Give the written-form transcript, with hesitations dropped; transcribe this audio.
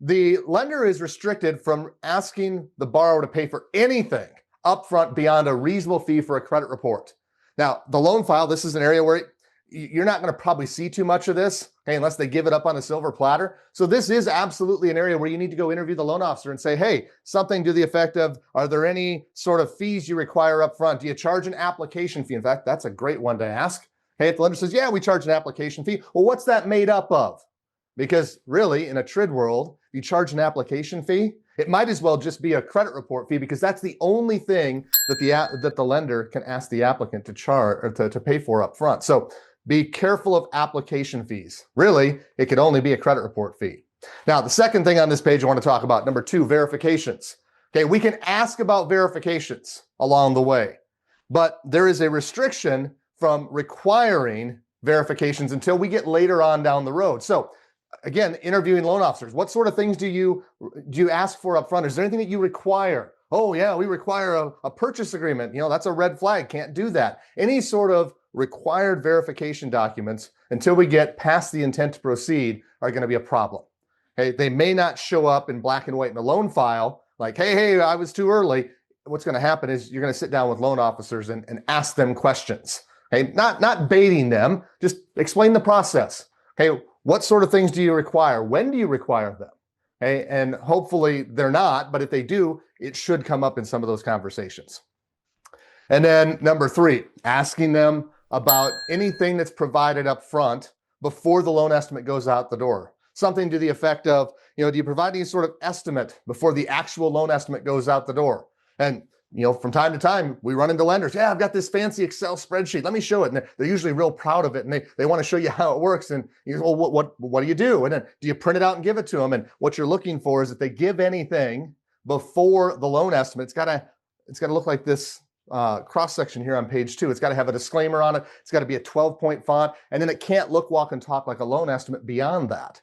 the lender is restricted from asking the borrower to pay for anything upfront beyond a reasonable fee for a credit report. Now, the loan file, this is an area where you're not going to probably see too much of this, okay, unless they give it up on a silver platter. So this is absolutely an area where you need to go interview the loan officer and say, hey, something to the effect of, are there any sort of fees you require up front? Do you charge an application fee? In fact, that's a great one to ask. Hey, if the lender says, yeah, we charge an application fee. Well, what's that made up of? Because really, in a TRID world, you charge an application fee, it might as well just be a credit report fee, because that's the only thing that the lender can ask the applicant to charge or to pay for up front. So be careful of application fees. Really, it could only be a credit report fee. Now, the second thing on this page I want to talk about, number 2, verifications. Okay, we can ask about verifications along the way, but there is a restriction from requiring verifications until we get later on down the road. So again, interviewing loan officers, what sort of things do you ask for up front? Is there anything that you require? Oh yeah, we require a purchase agreement. That's a red flag. Can't do that. Any sort of required verification documents until we get past the intent to proceed are going to be a problem. Okay, they may not show up in black and white in the loan file, like, hey, I was too early. What's going to happen is you're going to sit down with loan officers and ask them questions. Okay, not baiting them, just explain the process. Okay, what sort of things do you require? When do you require them? Okay, and hopefully they're not, but if they do, it should come up in some of those conversations. And then number 3, asking them about anything that's provided up front before the loan estimate goes out the door. Something to the effect of, do you provide any sort of estimate before the actual loan estimate goes out the door? And from time to time, we run into lenders. Yeah, I've got this fancy Excel spreadsheet. Let me show it. And they're usually real proud of it. And they want to show you how it works. And you go, well, what do you do? And then do you print it out and give it to them? And what you're looking for is if they give anything before the loan estimate, it's got to look like this cross section here on page 2. It's got to have a disclaimer on it. It's got to be a 12-point font. And then it can't look, walk, and talk like a loan estimate beyond that.